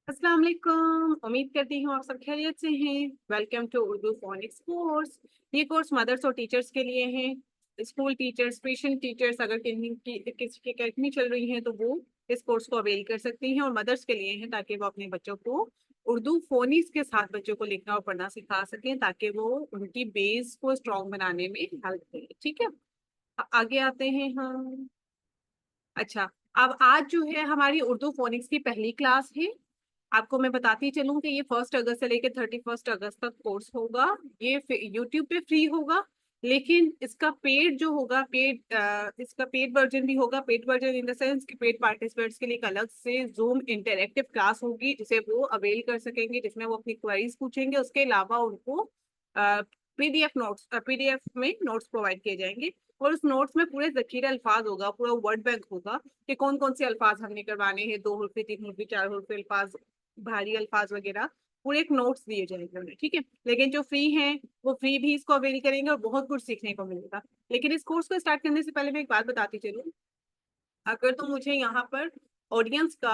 अस्सलाम वालेकुम। उम्मीद करती हूँ आप सब खैरियत से हैं। Welcome to Urdu phonics course. ये कोर्स मदर्स और टीचर्स के लिए है। स्कूल टीचर्स, ट्यूशन टीचर्स, अगर किसी की अकेडमी चल रही है तो वो इस कोर्स को अवेल कर सकती हैं। और मदर्स के लिए है ताकि वो अपने बच्चों को उर्दू फोनिक्स के साथ बच्चों को लिखना और पढ़ना सिखा सकें, ताकि वो उनकी बेस को स्ट्रॉन्ग बनाने में हेल्प करे। ठीक है, आगे आते हैं हम। अच्छा, अब आज जो है हमारी उर्दू फोनिक्स की पहली क्लास है। आपको मैं बताती चलूं कि ये 1 अगस्त से लेकर 31 अगस्त तक कोर्स होगा। ये यूट्यूब पे फ्री होगा, लेकिन इसका पेड जो होगा, इसका पेड वर्जन भी होगा। Paid version in the sense कि पेड पार्टिसिपेंट्स के लिए एक अलग से जूम इंटरेक्टिव क्लास होगी जिसे वो अवेल कर सकेंगे, जिसमें वो अपनी क्वेरीज पूछेंगे। उसके अलावा उनको पीडीएफ में नोट्स प्रोवाइड किए जाएंगे, और उस नोट्स में पूरे जखीरे अल्फाज होगा, पूरा वर्ड बैंक होगा कि कौन कौन से अल्फाज हमने करवाने हैं, 2 हर्फी, 3 हर्फी, 4 हर्फी अल्फाज, भारी अल्फाज वगैरह, पूरे एक नोट्स दिए जाएंगे उन्हें। ठीक है, लेकिन जो फ्री हैं वो फ्री भी इसको अवेल करेंगे और बहुत कुछ सीखने को मिलेगा। लेकिन इस कोर्स को स्टार्ट करने से पहले मैं एक बात बताती चलूँ। अगर तो मुझे यहाँ पर ऑडियंस का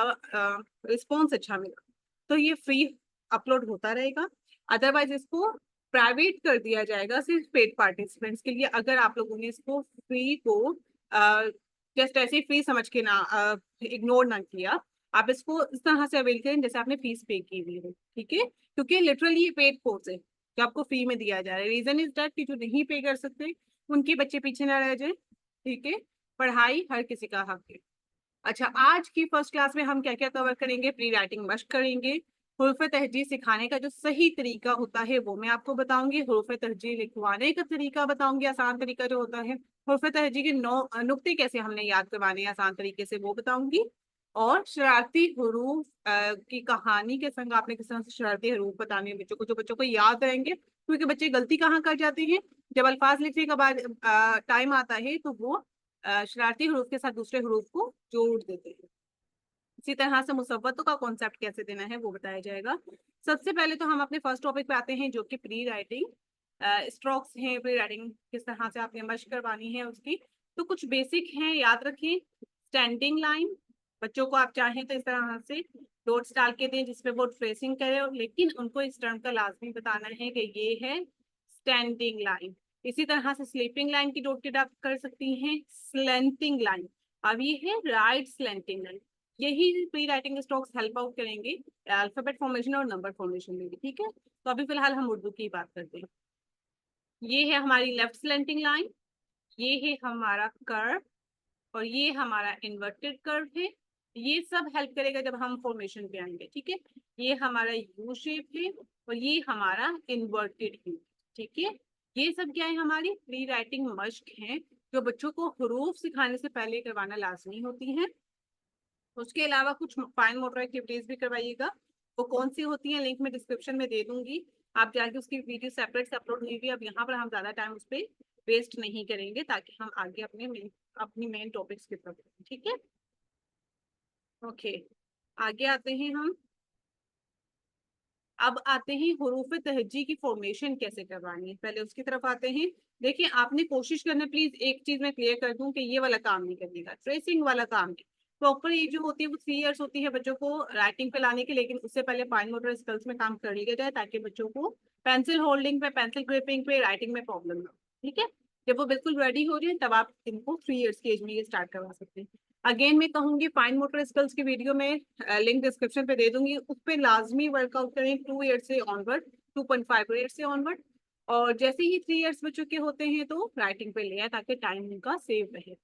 रिस्पॉन्स अच्छा मिला तो ये फ्री अपलोड होता रहेगा। अदरवाइज इसको प्राइवेट कर दिया जाएगा सिर्फ पेड पार्टिसिपेंट्स के लिए। अगर आप लोगों ने इसको फ्री को जस्ट ऐसे ही फ्री समझ के ना इग्नोर ना किया, आप इसको इस तरह से अवेल करें जैसे आपने फीस पे की हुई है। ठीक है, क्योंकि लिटरली ये पेड कोर्स है जो आपको फ्री में दिया जा रहा है। रीजन इज दैट कि जो नहीं पे कर सकते उनके बच्चे पीछे ना रह जाए। ठीक है, पढ़ाई हर किसी का हक है। अच्छा, आज की फर्स्ट क्लास में हम क्या क्या कवर करेंगे? प्री राइटिंग मश्क करेंगे। हुरूफ तहजीर सिखाने का जो सही तरीका होता है वो मैं आपको बताऊंगी। हुरूफ तहजीर लिखवाने का तरीका बताऊंगी, आसान तरीका जो होता है। हुरूफ तहजीर के नुक्ते कैसे हमने याद करवाने हैं आसान तरीके से, वो बताऊंगी। और शरारती हरूफ की कहानी के संग आपने किस तरह से शरारती हरूफ बताने हैं बच्चों को, जो बच्चों को याद रहेंगे। क्योंकि बच्चे गलती कहाँ कर जाते हैं, जब अल्फाज लिखने का बाद टाइम आता है तो वो शरारती हरूफ के साथ दूसरे हरूफ को जोड़ देते हैं। इसी तरह से मुसव्वतों का कॉन्सेप्ट कैसे देना है वो बताया जाएगा। सबसे पहले तो हम अपने फर्स्ट टॉपिक पे आते हैं जो कि प्री राइटिंग स्ट्रोक्स हैं। प्री राइटिंग किस तरह से आपने मशक करवानी है उसकी, तो कुछ बेसिक हैं, याद रखें। स्टैंडिंग लाइन, बच्चों को आप चाहें तो इस तरह से डॉट्स डाल के दें जिसमें वो ट्रेसिंग करे, लेकिन उनको इस टर्म का लाजमी बताना है कि ये है स्टैंडिंग लाइन। इसी तरह से स्लीपिंग लाइन की डॉटेड आप कर सकती हैं। स्लेंटिंग लाइन, अब ये है राइट स्लेंटिंग लाइन। यही pre writing strokes help out करेंगे अल्फाबेट फॉर्मेशन और नंबर फॉर्मेशन में भी। ठीक है, तो अभी फिलहाल हम उर्दू की बात करते हैं। ये है हमारी लेफ्ट स्लेंटिंग लाइन, ये है हमारा कर्व, और ये हमारा इन्वर्टेड कर्व है। ये सब हेल्प करेगा जब हम फॉर्मेशन पे आएंगे। ठीक है, ये हमारा यू शेप है और ये हमारा इन्वर्टेड यू। ठीक है, ये सब क्या है, हमारी प्री राइटिंग मश्क है जो बच्चों को हरूफ सिखाने से पहले करवाना लाजमी होती है। उसके अलावा कुछ फाइन मोटर एक्टिविटीज भी करवाइएगा। वो कौन सी होती हैं लिंक में डिस्क्रिप्शन में दे दूंगी, आप जाके उसकी वीडियो सेपरेट से अपलोड हुई हुई। अब यहाँ पर हम ज्यादा टाइम उस पर वेस्ट नहीं करेंगे ताकि हम आगे अपनी मेन टॉपिक्स की तरफ बढ़ें। ठीक है, ओके, आगे आते हैं हम। अब आते हैं हुरूफ तहज्जी की फॉर्मेशन कैसे करवानी है, पहले उसकी तरफ आते हैं। देखिए, आपने कोशिश करना, प्लीज एक चीज मैं क्लियर कर दूं कि ये वाला काम नहीं करिएगा, ट्रेसिंग वाला काम नहीं। प्रॉपर एज जो होती है वो 3 इयर्स होती है बच्चों को राइटिंग पे लाने की, लेकिन उससे पहले फाइन मोटर स्किल्स में काम कर लिया जाए ताकि बच्चों को पेंसिल होल्डिंग पे, पेंसिल ग्रिपिंग पे, राइटिंग में प्रॉब्लम ना हो। ठीक है, जब वो बिल्कुल रेडी हो जाए तब आप इनको 3 इयर्स की एज में ये स्टार्ट करवा सकते हैं। अगेन मैं कहूंगी फाइन मोटर स्किल्स की वीडियो में लिंक डिस्क्रिप्शन पे दे दूंगी, उस पर लाजमी वर्कआउट करें 2 इयर्स से ऑनवर्ड, 2.5 इयर्स से ऑनवर्ड। और जैसे ही 3 इयर्स बच्चों के होते हैं तो राइटिंग पे ले आए ताकि टाइम उनका सेव रहे।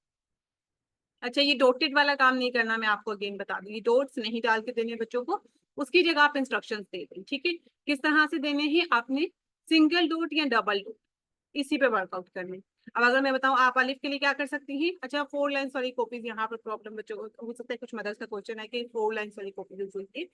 अच्छा, ये डोटेड वाला काम नहीं करना, मैं आपको अगेन बता दूंगी, डोट्स नहीं डाल के देने बच्चों को, उसकी जगह आप इंस्ट्रक्शंस दे दें। ठीक है, किस तरह से देने हैं आपने, सिंगल डोट या डबल डोट, इसी पे वर्कआउट करने। अब अगर मैं बताऊं आप अलिफ के लिए क्या कर सकती हैं। अच्छा, 4 लाइन्स वाली कॉपीज, यहाँ पर प्रॉब्लम बच्चों को हो सकता है, कुछ मदर्स का क्वेश्चन है कि 4 लाइन्स वाली कॉपी यूज होती है,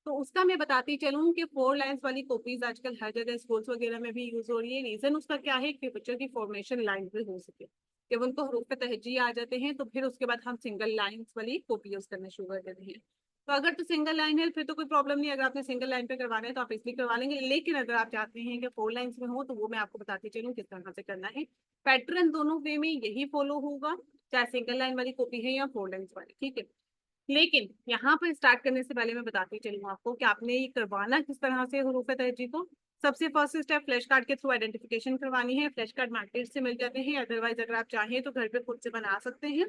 तो उसका मैं बताती चलूँ कि 4 लाइन्स वाली कॉपीज आजकल हर जगह स्कूल्स वगैरह में भी यूज हो रही है। रीजन उसका क्या है कि बच्चों की फॉर्मेशन लाइन पे हो सके। जब उनको हरूफ तहज्जी आ जाते हैं तो फिर उसके बाद हम सिंगल लाइन्स वाली कॉपी यूज करना शुरू कर देते हैं। तो अगर तो सिंगल लाइन है फिर तो कोई प्रॉब्लम नहीं, अगर आपने सिंगल लाइन पे करवाना है तो आप इसलिए करवा लेंगे। लेकिन अगर आप चाहते हैं कि 4 लाइन्स में हो तो वो मैं आपको बताती चलूँ किस तरह से करना है। पैटर्न दोनों वे में यही फॉलो होगा, चाहे सिंगल लाइन वाली कॉपी है या 4 लाइन्स वाली। ठीक है, लेकिन यहाँ पर स्टार्ट करने से पहले मैं बताती चलूँ आपको कि आपने ये करवाना किस तरह से हुरूफ तहजी को। सबसे फर्स्ट स्टेप फ्लैश कार्ड के थ्रू आइडेंटिफिकेशन करवानी है। फ्लैश कार्ड मार्केट से मिल जाते हैं, अदरवाइज अगर आप चाहें तो घर पे खुद से बना सकते हैं।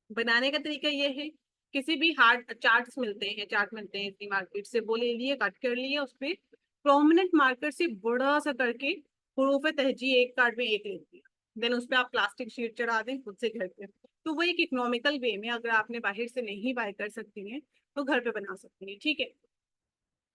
बनाने का तरीका ये है, किसी भी हार्ड चार्ट्स मिलते हैं, चार्ट मिलते हैं इतनी मार्केट से, वो ले लिए, कट कर लिए, उस पर प्रोमिनेंट मार्कर से बड़ा सा करके हुरूफ तहजी एक कार्ड में एक लिख दिया, देन उस पर आप प्लास्टिक शीट चढ़ा दें खुद से घर पे। तो वो एक इकोनॉमिकल वे में, अगर आपने बाहर से नहीं बाय कर सकती हैं तो घर पे बना सकती हैं, ठीक है।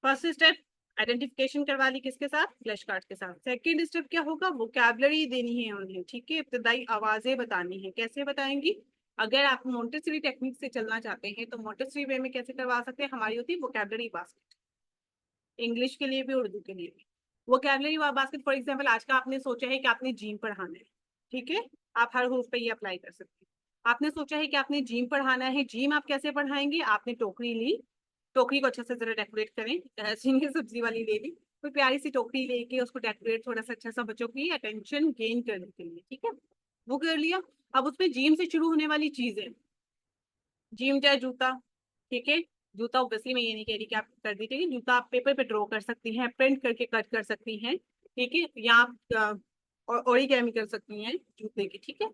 फर्स्ट स्टेप आइडेंटिफिकेशन करवा ली, किसके साथ? फ्लैश कार्ड के साथ। सेकंड स्टेप क्या होगा? वोकैबुलरी देनी है उन्हें, ठीक है, इब्तदाई आवाजें बतानी है। कैसे बताएंगी? अगर आप मोंटेसरी टेक्निक से चलना चाहते हैं तो मोंटेसरी वे में कैसे करवा सकते हैं? हमारी होती है वोकैबुलरी बास्केट, इंग्लिश के लिए भी उर्दू के लिए भी। वोकैबुलरी बास्केट फॉर एग्जाम्पल, आज का आपने सोचा है कि आपने जीम पढ़ाना है, ठीक है, आप हर हुरूफ पे ये अप्लाई कर सकते हैं। आपने सोचा है कि आपने जीम पढ़ाना है, जीम आप कैसे पढ़ाएंगे? आपने टोकरी ली, टोकरी को अच्छे से जरा डेकोरेट करें, सीनियर सब्जी वाली ले ली, कोई प्यारी सी टोकरी लेके उसको डेकोरेट थोड़ा सा अच्छा सा बच्चों की अटेंशन गेन करने के लिए, ठीक है, वो कर लिया। अब उसमें जिम से शुरू होने वाली चीजें, जिम चाहे जूता, ठीक है, जूता ऑब्वियसली मैं ये नहीं कह रही कि आप कर दीजिए, जूता आप पेपर पे ड्रॉ कर सकती हैं, प्रिंट करके कट कर सकती हैं, ठीक है, या आप ओरिगेमी कर सकती हैं जूते की, ठीक है।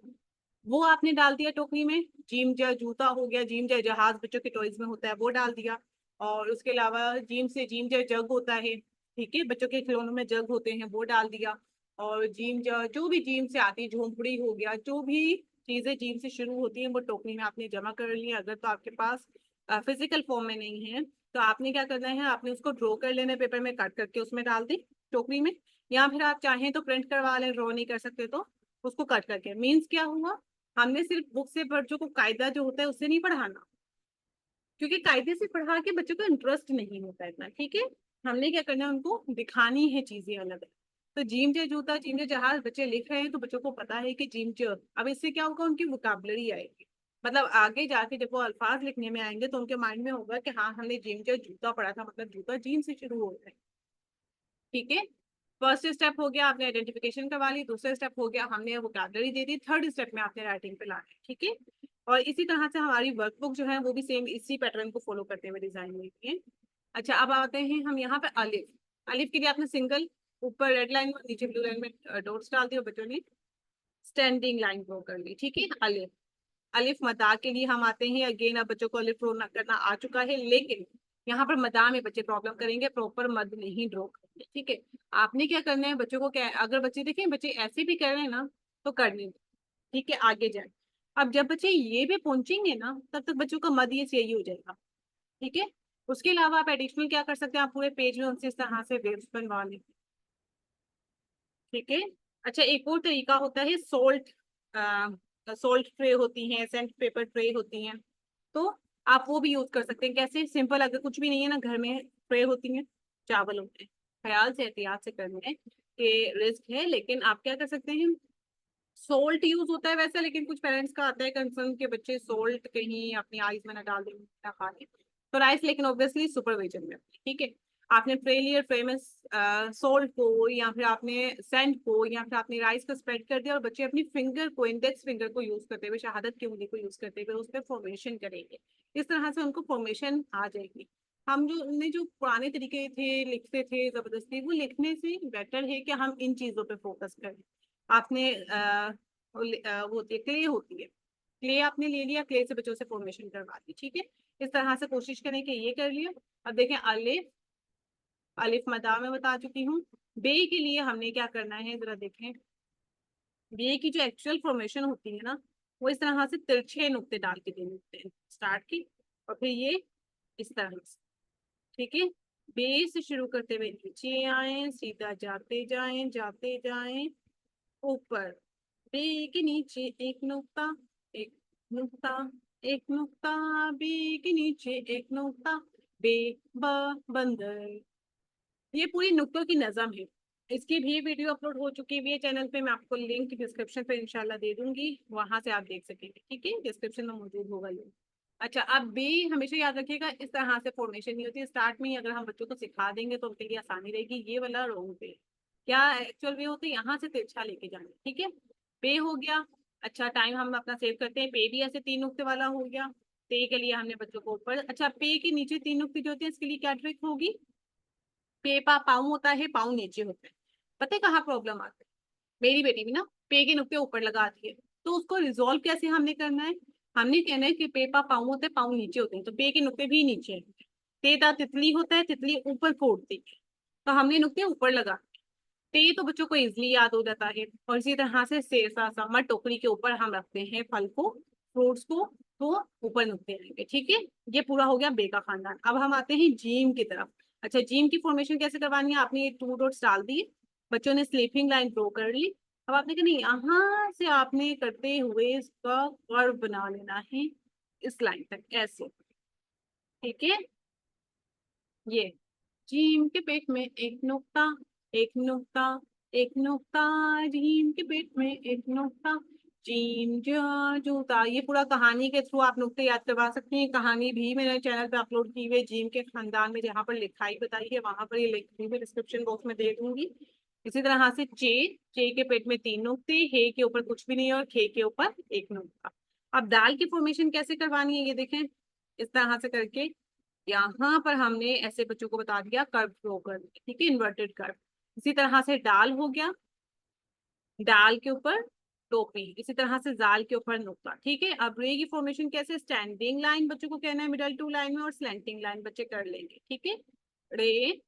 वो आपने डाल दिया टोकरी में, जिम जा जूता हो गया, जिम जा जहाज बच्चों के टॉयज में होता है वो डाल दिया, और उसके अलावा जिम जा जग होता है, ठीक है, बच्चों के खिलौनों में जग होते हैं वो डाल दिया, और जिम जा जो भी जिम से आती, झोंपड़ी हो गया, जो भी चीजें जिम से शुरू होती हैं वो टोकरी में आपने जमा कर लिया। अगर तो आपके पास फिजिकल फॉर्म में नहीं है तो आपने क्या करना है, आपने उसको ड्रॉ कर लेना, पेपर में कट करके उसमें डाल दी टोकरी में, या फिर आप चाहें तो प्रिंट करवा लें, ड्रॉ नहीं कर सकते तो उसको कट करके। मीन्स क्या हुआ, हमने सिर्फ बुक से बच्चों को कायदा जो होता है उससे नहीं पढ़ाना, क्योंकि कायदे से पढ़ा के बच्चों को इंटरेस्ट नहीं होता इतना, ठीक है। हमने क्या करना है, उनको दिखानी है चीजें अलग अलग। तो जिम जे जूता, जिम जे जहाज बच्चे लिख रहे हैं तो बच्चों को पता है कि जिम ज, अब इससे क्या होगा, उनकी वोकैबुलरी आएगी, मतलब आगे जाके जब वो अल्फाज लिखने में आएंगे तो उनके माइंड में होगा कि हाँ हमने जिम जे जूता पढ़ा था, मतलब जूता जिम से शुरू हो रहा है, ठीक है। फर्स्ट स्टेप हो गया, आपने आइडेंटिफिकेशन करवा ली। दूसरा स्टेप हो गया, हमने वोकैबुलरी दे दी। थर्ड स्टेप में आपने राइटिंग पे लाना है, ठीक है। और इसी तरह से हमारी वर्कबुक जो है वो भी सेम इसी पैटर्न को फॉलो करते हुए डिजाइन हुई है। अच्छा, अब आते हैं हम यहाँ पे अलिफ। अलिफ के लिए आपने सिंगल ऊपर रेड लाइन और नीचे ब्लू लाइन में डॉट्स डाल दिए, बच्चों ने स्टैंडिंग लाइन ड्रॉ कर ली, ठीक है। अलिफ, अलिफ मदा के लिए हम आते हैं। अगेन अब बच्चों को अलिफ ड्रॉ करना आ चुका है, लेकिन यहाँ पर मदा में बच्चे प्रॉब्लम करेंगे, प्रॉपर मद नहीं ड्रॉ करेंगे, ठीक है। आपने क्या करना है, बच्चों को क्या, अगर बच्चे देखें बच्चे ऐसे भी कर रहे हैं ना तो करने दो, ठीक है, आगे जाए। अब जब बच्चे ये भी पहुंचेंगे ना तब तक बच्चों का मद ये सही हो जाएगा, ठीक है। उसके अलावा आप एडिशनल क्या कर सकते हैं, आप पूरे पेज में उनसे इस तरह से वेव्स बनवा लें, ठीक है। अच्छा, एक और तरीका होता है सोल्ट, सोल्ट ट्रे होती हैं, सेंट पेपर ट्रे होती हैं, तो आप वो भी यूज कर सकते हैं। कैसे? सिंपल, अगर कुछ भी नहीं है ना घर में, ट्रे होती हैं, चावल होते हैं, ख्याल से एहतियात से करना है कि रिस्क है, लेकिन आप क्या कर सकते हैं, सोल्ट यूज होता है वैसे, लेकिन कुछ पेरेंट्स का आता है कंसर्न के बच्चे सोल्ट कहीं अपनी आईज में ना डाल दें, ना खा लें, तो राइस, लेकिन ऑब्वियसली सुपरविजन में, ठीक है। आपने ट्रे लिया, ट्रे में सोल्ट को या फिर आपने सैंड को या फिर आपने राइस को स्प्रेड कर दिया, और बच्चे अपनी फिंगर को, इंडेक्स फिंगर को यूज करते हुए, शहादत की उंगली को यूज करते हुए उस पर फॉर्मेशन करेंगे। इस तरह से उनको फॉर्मेशन आ जाएगी। हम जो पुराने तरीके थे, लिखते थे जबरदस्ती, वो लिखने से बेटर है कि हम इन चीजों पे फोकस करें। आपने वो होती है, क्ले होती है, क्ले आपने ले लिया, क्ले से बच्चों से फॉर्मेशन करवा दी, ठीक है। इस तरह से कोशिश करें कि ये कर लिया। अब देखें अलिफ, अलिफ मदा में बता चुकी हूँ। बे के लिए हमने क्या करना है जरा देखें। बे की जो एक्चुअल फॉर्मेशन होती है ना, वो इस तरह से तिरछे नुक्ते डाल के देने होते हैं स्टार्ट की, और फिर ये इस तरह से, ठीक है। बे से शुरू करते हुए नीचे आए, सीधा जाते जाएं, जाते जाएं ऊपर, बे के नीचे एक नुक्ता, एक नुक्ता, एक नुक्ता, बे के नीचे एक नुक्ता, बे ब बंदर। ये पूरी नुक्तों की नज़म है। इसकी भी वीडियो अपलोड हो चुकी है चैनल पे, मैं आपको लिंक डिस्क्रिप्शन पे इंशाल्लाह दे दूंगी, वहां से आप देख सकेंगे, ठीक है, डिस्क्रिप्शन में मौजूद होगा लिंक। अच्छा, अब भी हमेशा याद रखिएगा इस तरह से फॉर्मेशन नहीं होती है स्टार्ट में ही। अगर हम बच्चों को सिखा देंगे तो उनके लिए आसानी रहेगी। ये वाला रॉन्ग पे, क्या एक्चुअल वे होते हैं, यहाँ से तिरछा लेके जाना, ठीक है। पे हो गया। अच्छा, टाइम हम अपना सेव करते हैं। पे भी ऐसे तीन नुक्ते वाला हो गया, ते के लिए हमने बच्चों को ऊपर, अच्छा पे के नीचे 3 नुक्ते जो होते हैं इसके लिए क्या ट्रिक होगी, पे पा पाँव होता है, पाँव नीचे होते हैं। पता है कहाँ प्रॉब्लम आती है, मेरी बेटी भी ना पे के नुक्ते ऊपर लगाती है, तो उसको रिजॉल्व कैसे हमने करना है, हमने कहना है कि पे पा पाँव होते हैं, पाँव नीचे होते हैं, तो पे के नुक्ते भी नीचे हैं। ते ता तितली होता है, तितली ऊपर फोड़ती है, तो हमने नुक्ते ऊपर लगा। ते तो बच्चों को इजिली याद हो जाता है। और इसी तरह से सा सा टोकरी के ऊपर हम रखते हैं फल को, फ्रूट्स को, तो ऊपर नुकते आएंगे। ठीक है, ये पूरा हो गया बे का खानदान। अब हम आते हैं जीम की तरफ। अच्छा, जीम की फॉर्मेशन कैसे करवानी है, आपने ये 2 डॉट्स डाल दिए, बच्चों ने स्लीपिंग लाइन ड्रॉ कर ली। अब आपने कहा नहीं, यहाँ से आपने करते हुए इसका कर्व बना लेना है इस लाइन तक ऐसे। ठीक है, ये जीम के पेट में एक नुक्ता, एक नुक्ता, एक नुक्ता, जीम के पेट में एक नुक्ता, जीम जा जूता। ये पूरा कहानी के थ्रू आप नुक्ते याद करवा सकते हैं। कहानी भी मेरे चैनल पे अपलोड की हुई है, जीम के खानदान में, जहाँ पर लिखाई बताई है वहां पर ये लिंक भी मैं डिस्क्रिप्शन बॉक्स में दे दूंगी। इसी तरह से चे के पेट में 3 नुक्ते, हे के ऊपर कुछ भी नहीं और खे के ऊपर एक नुक्ता। अब दाल की फॉर्मेशन कैसे करवानी है, ये देखें इस तरह से करके यहाँ पर हमने ऐसे बच्चों को बता दिया कर्व ड्रॉ कर, ठीक है, इन्वर्टेड कर्व। इसी तरह से डाल हो गया, डाल के ऊपर टोपी, इसी तरह से जाल के ऊपर नुक्ता। ठीक है, अब रे की फॉर्मेशन कैसे, स्टैंडिंग लाइन बच्चों को कहना है मिडल टू लाइन में, और स्लैंटिंग लाइन बच्चे कर लेंगे। ठीक है, रे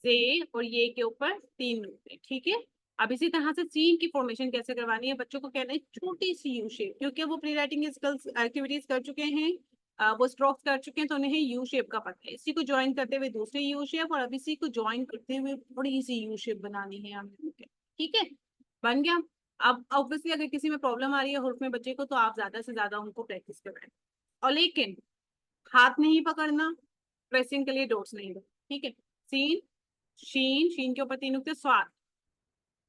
से और ये के ऊपर 3 नुक्ते। ठीक है, अब इसी तरह से सीन की फॉर्मेशन कैसे करवानी है, बच्चों को कहना है छोटी सी यू शेप, क्योंकि वो प्री राइटिंग स्किल्स एक्टिविटीज कर चुके हैं, वो स्ट्रोक्स कर चुके हैं, तो उन्हें यू शेप का पता है। इसी को ज्वाइन करते हुए दूसरी यू शेप, और अब इसी को ज्वाइन करते हुए थोड़ी सी यू शेप बनानी है हमें। ठीक है, बन गया। अब ऑब्वियसली अगर किसी में प्रॉब्लम आ रही है हुर्फ में बच्चे को, तो आप ज्यादा से ज्यादा उनको प्रैक्टिस करवाएं, और लेकिन हाथ नहीं पकड़ना, प्रेसिंग के लिए डॉट्स नहीं दो। ठीक है, सीन, शीन, शीन के ऊपर 3 नुक्ते, स्वाद,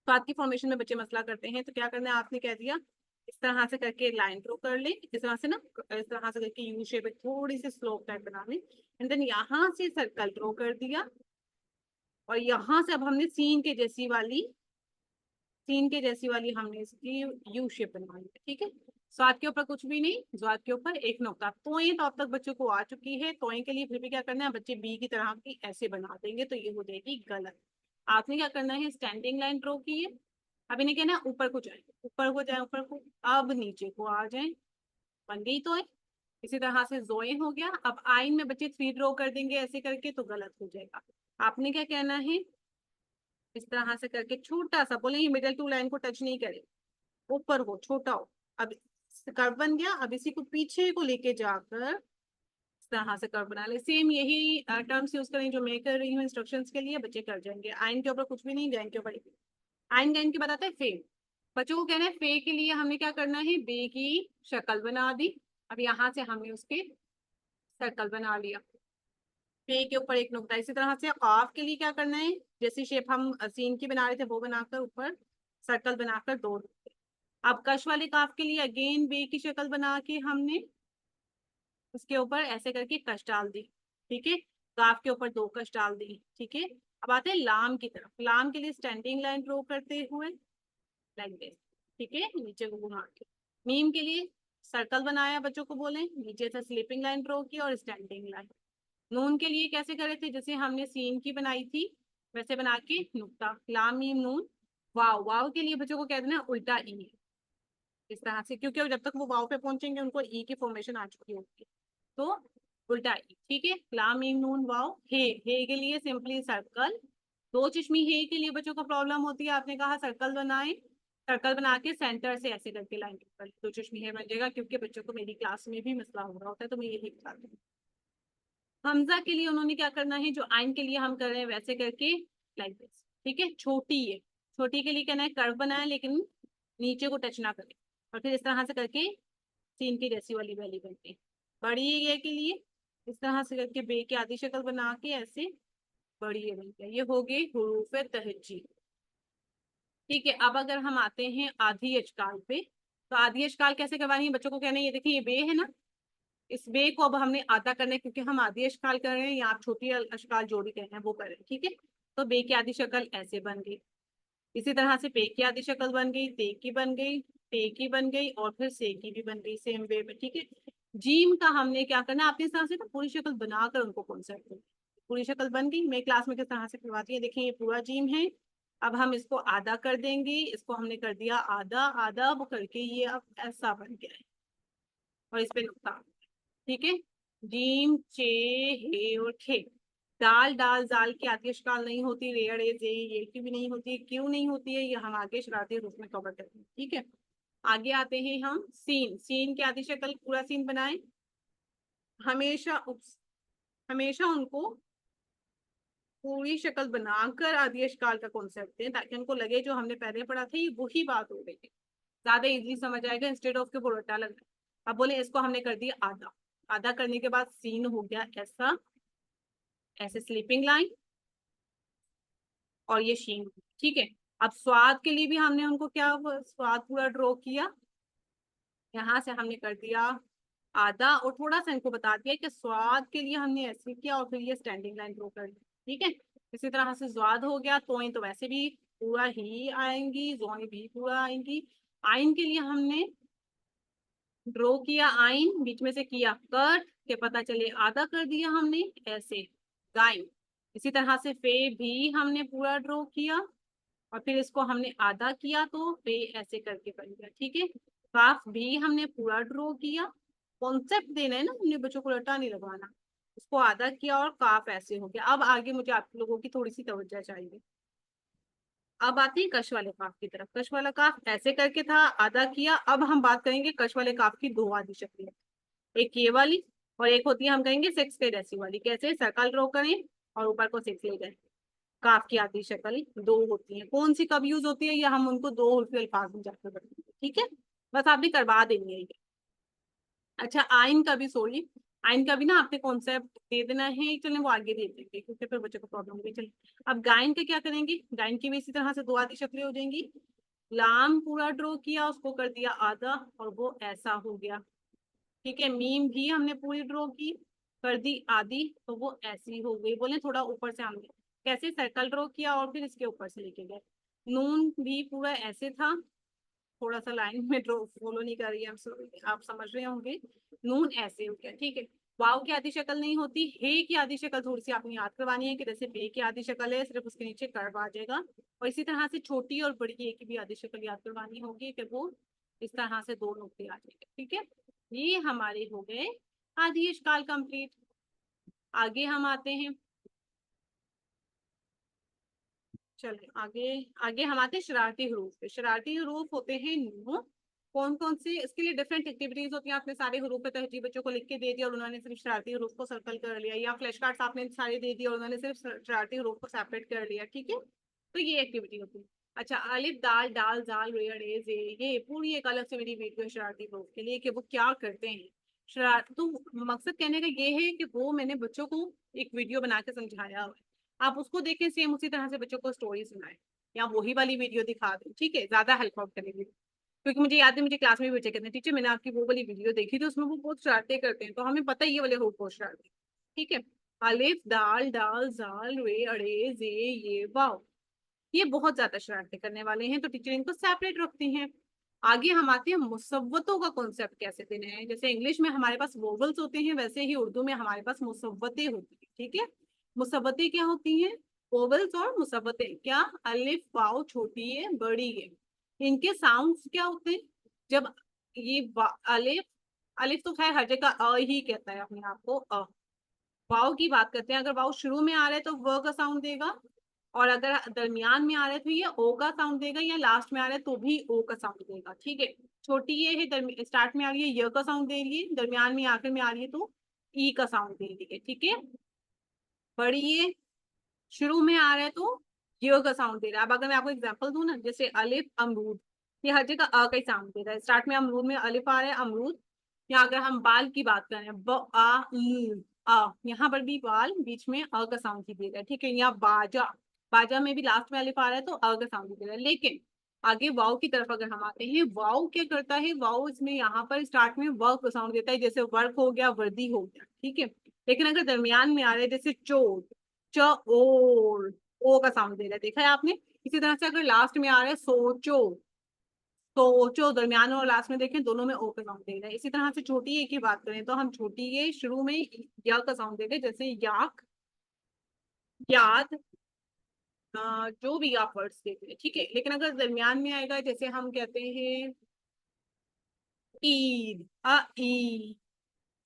स्वाद की फॉर्मेशन में बच्चे मसला करते हैं, तो क्या करना है, आपने कह दिया इस तरह से करके लाइन ड्रॉ कर ले, इस तरह से ना, इस तरह से करके यू शेप थोड़ी सी स्लोप टाइप बना ले, एंड देन यहाँ से सर्कल ड्रॉ कर दिया, और यहाँ से अब हमने सीन के जैसी वाली हमने इसकी यू शेप बनवाई है। ठीक है, स्वाद के ऊपर कुछ भी नहीं, स्वाद के ऊपर एक नुक्ता। तोएं तो अब तक बच्चों को आ चुकी है, तोएं के लिए फिर भी क्या करना है, बच्चे बी की तरह की ऐसे बना देंगे, तो ये हो जाएगी गलत। आपने क्या करना है, स्टैंडिंग लाइन ड्रॉ की है, अब इन्हें कहना है ऊपर को जाए, ऊपर को जाए, ऊपर को, अब नीचे को आ जाए, बन गई तो है। इसी तरह से जोए हो गया। अब आइन में बच्चे 3 ड्रॉ कर देंगे ऐसे करके, तो गलत हो जाएगा। आपने क्या कहना है, इस तरह से करके छोटा सा, बोले मिडिल टू लाइन को टच नहीं करे, ऊपर हो, छोटा हो। अब कर्व बन गया, अब इसी को पीछे को लेके जाकर इस तरह से कर्व बना ले। सेम यही टर्म्स यूज करें जो मैं कर रही हूँ इंस्ट्रक्शंस के लिए, बच्चे कर जाएंगे। आइन के ऊपर कुछ भी नहीं, जाइन के ऊपर आइन गाइन के बताते हैं फे। बच्चों को कहना है फे के लिए हमें क्या करना है, बे की शक्ल बना दी, अब यहाँ से हमने उसके सर्कल बना लिया, पे के ऊपर एक नुक्ता। इसी तरह से काफ के लिए क्या करना है, जैसी शेप हम सीन की बना रहे थे वो बनाकर ऊपर सर्कल बनाकर 2 नुक्ते। अब कश वाले काफ के लिए अगेन बे की शक्ल बना के हमने उसके ऊपर ऐसे करके कश डाल दी। ठीक है, काफ के ऊपर 2 कश डाल दी। ठीक है, अब आते हैं लाम की तरफ। लाम के लिए स्टैंडिंग लाइन ड्रॉ करते हुए लाइक दिस। ठीक है, नीचे को घुमा के। मीम के लिए सर्कल बनाया, बच्चों को बोले नीचे से स्लीपिंग लाइन ड्रॉ की और स्टैंडिंग लाइन। नून के लिए कैसे करे थे, जैसे हमने सीन की बनाई थी वैसे बना के नुक्ता, लाम मीम नून। वाव, वाव के लिए बच्चों को कह देना उल्टा ई, इस तरह से, क्योंकि जब तक वो वाव पे पहुंचेंगे उनको ई की फॉर्मेशन आ चुकी होगी, तो उल्टा ई। ठीक है, लाम मीम नून वाव। हे के लिए सिंपली सर्कल। 2 चश्मी हे के लिए बच्चों को प्रॉब्लम होती है, आपने कहा सर्कल बनाए, सर्कल बना के सेंटर से ऐसे करके लाइन कर 2 चश्मी हे बन जाएगा, क्योंकि बच्चों को मेरी क्लास में भी मसला हो रहा होता है, तो मैं यही बताती हूँ। हमजा के लिए उन्होंने क्या करना है, जो आइन के लिए हम कर रहे हैं वैसे करके लाइक दिस। ठीक है, छोटी है, छोटी के लिए कहना है कर्व बनाए लेकिन नीचे को टच ना करे, और फिर इस तरह से करके सीन की जैसी वाली वैली बनती है। बड़ी ये के लिए इस तरह से करके बे की आधी शक्ल बना के ऐसे बड़ी ये बन गया, ये हो गई हुरूफ तहज्जी। ठीक है, अब अगर हम आते हैं आधी अशकाल पे, तो आधी अशकाल कैसे करवानी है, बच्चों को कहना है ये देखिए ये बे है ना, इस बे को अब हमने आधा करना है, क्योंकि हम आधी अशकाल कर रहे हैं या आप छोटी अशकाल जो भी कहना है वो करें। ठीक है, तो बे की आधी शक्ल ऐसे बन गई, इसी तरह से पे की आधी शक्ल बन गई, ते की बन गई, टे की बन गई, और फिर से की भी बन गई सेम वे में। ठीक है, जीम का हमने क्या करना है, अपने हिसाब से ना पूरी शक्ल बनाकर उनको कॉन्सेप्ट, पूरी शक्ल बन गई। मैं क्लास में किस तरह से करवाती है, देखिए ये पूरा जीम है। अब हम इसको आधा कर देंगे, इसको हमने कर दिया आधा, आधा वो करके ये अब ऐसा बन गया है, और इस पे नुक्ता। ठीक है, जीम चे हे और खे। दाल डाल जाल की आतिशकाल नहीं होती, रेयर ए जे ये की भी नहीं होती। क्यों नहीं होती है ये हम आगे शरारती रूप में कवर करते हैं। ठीक है, आगे आते हैं हम सीन। सीन की आदि शक्ल पूरा सीन बनाए। हमेशा हमेशा उनको पूरी शक्ल बनाकर आदेश काल का कॉन्सेप्ट दें, ताकि उनको लगे जो हमने पहले पढ़ा था ये वही बात हो गई है, ज्यादा इजीली समझ आएगा इंस्टेड ऑफ के बोलटा लग रहा है। अब बोले इसको हमने कर दिया आधा, आधा करने के बाद सीन हो गया ऐसा, ऐसे स्लीपिंग लाइन, और ये शीन। ठीक है, अब स्वाद के लिए भी हमने उनको क्या स्वाद पूरा ड्रॉ किया, यहाँ से हमने कर दिया आधा, और थोड़ा सा इनको बता दिया कि स्वाद के लिए हमने ऐसे किया, और फिर ये स्टैंडिंग लाइन ड्रॉ कर दी। ठीक है, इसी तरह से स्वाद हो गया, तो वैसे भी पूरा ही आएंगी, जोई भी पूरा आएंगी। आइन के लिए हमने ड्रॉ किया आइन, बीच में से किया कट के पता चले आधा कर दिया हमने ऐसे गाइन। इसी तरह से फे भी हमने पूरा ड्रॉ किया, और फिर इसको हमने आधा किया तो फे ऐसे करके बन गया। ठीक है, काफ भी हमने पूरा ड्रॉ किया, कॉन्सेप्ट देना है ना हमने बच्चों को, रटा नहीं लगवाना। इसको आधा किया और काफ ऐसे हो गया। अब आगे मुझे आप लोगों की थोड़ी सी तवज्जो चाहिए। अब आते हैं कश वाले काफ की तरफ। कश वाला काफ ऐसे करके था, आधा किया। अब हम बात करेंगे कश वाले काफ की दो आधी शक्लें, एक ये वाली और एक होती है हम कहेंगे सिक्स के जैसी वाली। कैसे, सर्कल ड्रॉ करें और ऊपर को सिक्स ले जाए। काफ की आधी शक्ल दो होती है, कौन सी कब यूज होती है या हम उनको दो उर्फी अल्फाज में जाकर बताएंगे। ठीक है, बस आपने करवा देनी है ये। अच्छा, आइन का भी सॉरी, आइन का भी ना आपने कॉन्सेप्ट दे देना है, चलें वो आगे दे देंगे क्योंकि फिर बच्चों को प्रॉब्लम होगी। चलिए, अब गायन का क्या करेंगे, गायन की भी इसी तरह से दो आधी शक्लें हो जाएंगी। लाम पूरा ड्रॉ किया, उसको कर दिया आधा और वो ऐसा हो गया। ठीक है, मीम भी हमने पूरी ड्रॉ की, कर दी आधी तो वो ऐसी हो गई। बोले थोड़ा ऊपर से हमने कैसे सर्कल ड्रॉ किया और फिर इसके ऊपर से लेके गए। नून भी पूरा ऐसे था, थोड़ा सा लाइन में ड्रॉ फॉलो नहीं कर रही है, आप समझ रहे होंगे। नून ऐसे हो गया। ठीक है, वाव की आधी शक्ल नहीं होती, हे की आधी शक्ल थोड़ी सी आपने याद करवानी है कि जैसे बे की आधी शक्ल है, सिर्फ उसके नीचे कर्व आ जाएगा। और इसी तरह से छोटी और बड़ी ए की भी आधी शक्ल याद करवानी होगी, फिर वो इस तरह से दो नुक्ते आ जाएंगे। ठीक है, ये हमारे हो गए आधी इश्काल कंप्लीट। आगे हम आते हैं, चलिए आगे आगे हम आते हैं शरारती हरूफ पे। शरारती हरूफ होते हैं नो, कौन कौन से, इसके लिए डिफरेंट एक्टिविटीज होती हैं। आपने सारे हरूफ पे तहजीब बच्चों को लिख के दे दिया और उन्होंने सिर्फ शरारती हरूफ को सर्कल कर लिया, या फ्लैश कार्ड्स आपने सारे दे दिए और उन्होंने सिर्फ शरारती हरूफ को सेपरेट कर लिया। ठीक है, तो ये एक्टिविटी होती है। अच्छा, अलिफ दाल डाल जाल रे अड़े जे, ये पूरी एक अलग से मेरी वीडियो है शरारती हरूफ के लिए कि वो क्या करते हैं। शरारत तो मकसद कहने का ये है कि वो मैंने बच्चों को एक वीडियो बना के समझाया हुआ है, आप उसको देखें, सेम उसी तरह से बच्चों को स्टोरी सुनाए या वही वाली वीडियो दिखा दें। ठीक है, ज्यादा हेल्प आउट करेंगे, क्योंकि मुझे याद है मुझे क्लास में भी बच्चे कहते हैं टीचर मैंने आपकी वो वाली वीडियो देखी थी, उसमें वो बहुत शरारतें करते हैं, तो हमें पता है ये वाले हो बहुत शरारते। ठीक है, अलिफ दाल डाल जाल रे अड़े जे ये वाओ, ये बहुत ज्यादा शरारतें करने वाले हैं, तो टीचर इनको सेपरेट रखती हैं। आगे हम आते हैं मुसव्वतों का कॉन्सेप्ट कैसे देना है। जैसे इंग्लिश में हमारे पास वोवल्स होते हैं, वैसे ही उर्दू में हमारे पास मुसव्वतें होती है। ठीक है, मुसव्वतें क्या होती हैं, वोवल्स और मुसव्वतें। क्या, अलिफ वाओ छोटी है बड़ी है, इनके साउंड्स क्या होते हैं। जब ये अलिफ, अलिफ तो खैर हर जगह अ ही कहता है अपने आप को, अ। वाव की बात करते हैं, अगर वाव शुरू में आ रहा है तो व का साउंड देगा, और अगर दरमियान में आ रहा है तो ये ओ का साउंड देगा, या लास्ट में आ रहा है तो भी ओ का साउंड देगा। ठीक है, छोटी ये है, स्टार्ट में आ रही है य का साउंड दे रही है, दरमियान में आखिर में आ रही है तो ई का साउंड दे रही है। ठीक है, बड़ी ये शुरू में आ रहा है तो य का साउंड दे रहा है। अब अगर मैं आपको एग्जांपल दूं ना, जैसे अलिफ अमरूद, ये हर जगह अ का ही साउंड दे रहा है। स्टार्ट में अमरूद में अलिफ आ रहा है अमरूद, या अगर हम बाल की बात करें ब आ ल आ, यहाँ पर भी बाल बीच में अ का साउंड ही दे रहा है। ठीक है, या बाजा, बाजा में भी लास्ट में अलिफ आ रहा है तो अ का साउंड दे रहा है। लेकिन आगे वाव की तरफ अगर हम आते हैं, वाव क्या करता है, वाव इसमें यहाँ पर स्टार्ट में व का साउंड देता है, जैसे वर्क हो गया वर्दी हो गया। ठीक है, लेकिन अगर दरमियान में आ रहा है जैसे चोट, च ओर, ओ का साउंड दे रहा है, देखा है आपने। इसी तरह से अगर लास्ट में आ रहा है सोचो, तो जो दरमियान और लास्ट में देखें दोनों में ओ का साउंड दे रहा है। इसी तरह से छोटी ए की बात करें तो हम छोटी ए शुरू में या का साउंड दे रहे हैं, जैसे याक, याद, जो भी आप वर्ड्स देते हैं, ठीक है। लेकिन अगर दरमियान में आएगा, जैसे हम कहते हैं ईद, ई,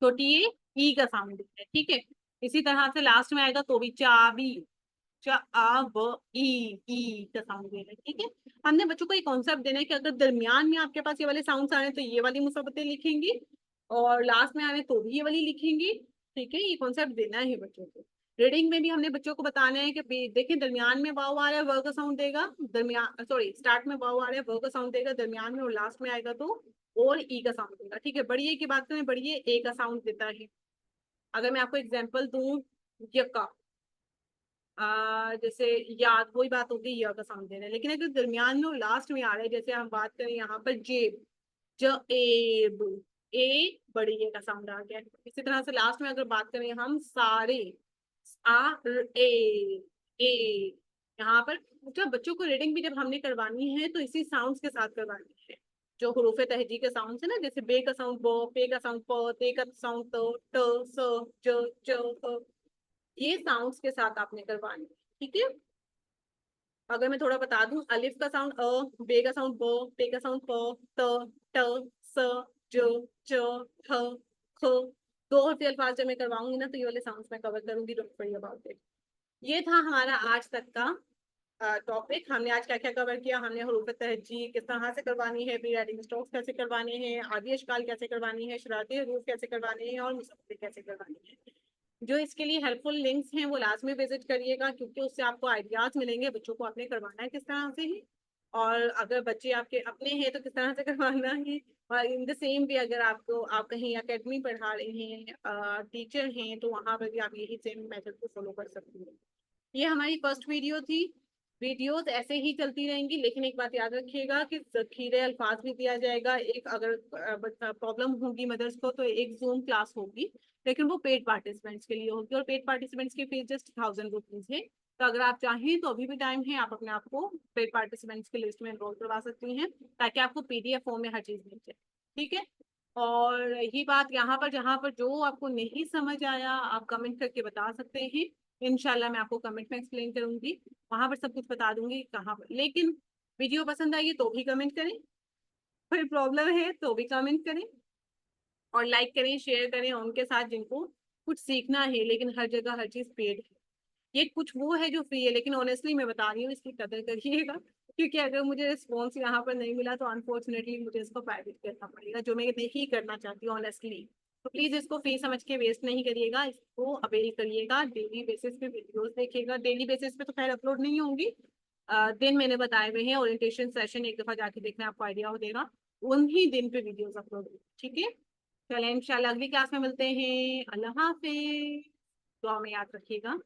छोटी ए ई का साउंड देते हैं, ठीक है। इसी तरह से लास्ट में आएगा तो भी चाबी, ई का साउंड देना है, ठीक है। हमने बच्चों को एक कॉन्सेप्ट देना है कि अगर दरमियान में आपके पास ये वाले साउंड्स आ रहे हैं तो ये वाली मुसीबतें लिखेंगी, और लास्ट में आ रहे हैं तो भी ये वाली लिखेंगी, ठीक है। ये कॉन्सेप्ट देना है बच्चों को। रीडिंग में भी हमने बच्चों को बताना है कि देखिए दरमियान में वाव आ रहा है, व का साउंड देगा, दरमियान सॉरी स्टार्ट में वाव आ रहा है, व का साउंड देगा दरमियान में, और लास्ट में आएगा तो और ई का साउंड देगा, ठीक है। बड़ी ए की बात करें, बड़ी ए का साउंड देता है। अगर मैं आपको एग्जाम्पल दूं, यका, जैसे याद, वही बात होगी या का साउंड देना है। लेकिन अगर दरमियान में और लास्ट में आ रहा है, जैसे हम बात करें यहाँ पर जेब, जेब, ए बड़ी ए का साउंड आ गया। इसी तरह से लास्ट में अगर बात करें हम सारे, आ ए, यहाँ पर जब बच्चों को रीडिंग भी जब हमने करवानी है तो इसी साउंड्स के साथ करवानी है, जो हुरूफे तहजी के साउंड है ना, जैसे बे का साउंड बो, पे का साउंड प, ते का साउंड तो, ट, स, ज, फ, ये साउंड्स के साथ आपने करवानी है, ठीक है। अगर मैं थोड़ा बता दूं, अलिफ का साउंड अ, बे का साउंड ब, पे का साउंड प, त, ट, स, ज, च, ठ, ख, दो हर्फी अल्फाज जब मैं करवाऊंगी ना तो ये वाले साउंड्स मैं कवर करूंगी, डोंट वरी अबाउट इट। ये था हमारा आज तक का टॉपिक। हमने आज क्या क्या कवर किया, हमने हरूफ तहजी किस तरह से करवानी है, प्री राइटिंग स्ट्रोक्स कैसे करवाने हैं, आदि अशकाल कैसे करवानी है, शरारती हरूफ कैसे करवाने हैं, और मुसब्बित कैसे करवानी है। जो इसके लिए हेल्पफुल लिंक्स हैं वो लाजमी विजिट करिएगा, क्योंकि उससे आपको आइडियाज मिलेंगे बच्चों को आपने करवाना है किस तरह से ही, और अगर बच्चे आपके अपने हैं तो किस तरह से करवाना है। और इन द सेम भी अगर आपको आप कहीं अकेडमी पढ़ा रहे हैं, टीचर हैं, तो वहाँ पर भी आप यही सेम मेथड को फॉलो कर सकते हैं। ये हमारी फर्स्ट वीडियो थी। वीडियोस ऐसे ही चलती रहेंगी, लेकिन एक बात याद रखिएगा कि जखीरे अल्फाज भी दिया जाएगा। एक अगर प्रॉब्लम होगी मदर्स को तो एक जूम क्लास होगी, लेकिन वो पेड पार्टिसिपेंट्स के लिए होगी, और पेड पार्टिसिपेंट्स की फीस जस्ट 1000 रुपीज है। तो अगर आप चाहें तो अभी भी टाइम है, आप अपने आप को पेड पार्टिसिपेंट्स की लिस्ट में एनरोल करवा सकती हैं, ताकि आपको पीडीएफ फॉर्म में हर चीज मिल जाए, ठीक है। और यही बात यहाँ पर, जहाँ पर जो आपको नहीं समझ आया आप कमेंट करके बता सकते हैं, इंशाल्लाह मैं आपको कमेंट में एक्सप्लेन करूंगी, वहां पर सब कुछ बता दूंगी कहाँ पर। लेकिन वीडियो पसंद आई तो भी कमेंट करें, कोई प्रॉब्लम है तो भी कमेंट करें, और लाइक करें, शेयर करें उनके साथ जिनको कुछ सीखना है। लेकिन हर जगह हर चीज पेड है, ये कुछ वो है जो फ्री है, लेकिन ऑनेस्टली मैं बता रही हूँ इसकी कदर करिएगा, क्योंकि अगर मुझे रिस्पॉन्स यहाँ पर नहीं मिला तो अनफॉर्चुनेटली मुझे इसको प्राइवेट करना पड़ेगा, जो मैं नहीं करना चाहती हूँ ऑनेस्टली। तो प्लीज इसको फी समझ के वेस्ट नहीं करिएगा, इसको अवेल करिएगा, डेली बेसिस पे वीडियोस देखिएगा। डेली बेसिस पे तो खैर अपलोड नहीं होंगी, दिन मैंने बताए हुए हैं, ओरिएंटेशन सेशन एक दफा जाके देखना आपको आइडिया हो देगा, उन्हीं दिन पे वीडियोस अपलोड होगी, ठीक है। चले इंशाल्लाह अगली क्लास में मिलते हैं, अल्लाह हाफिज, दुआ में याद रखिएगा।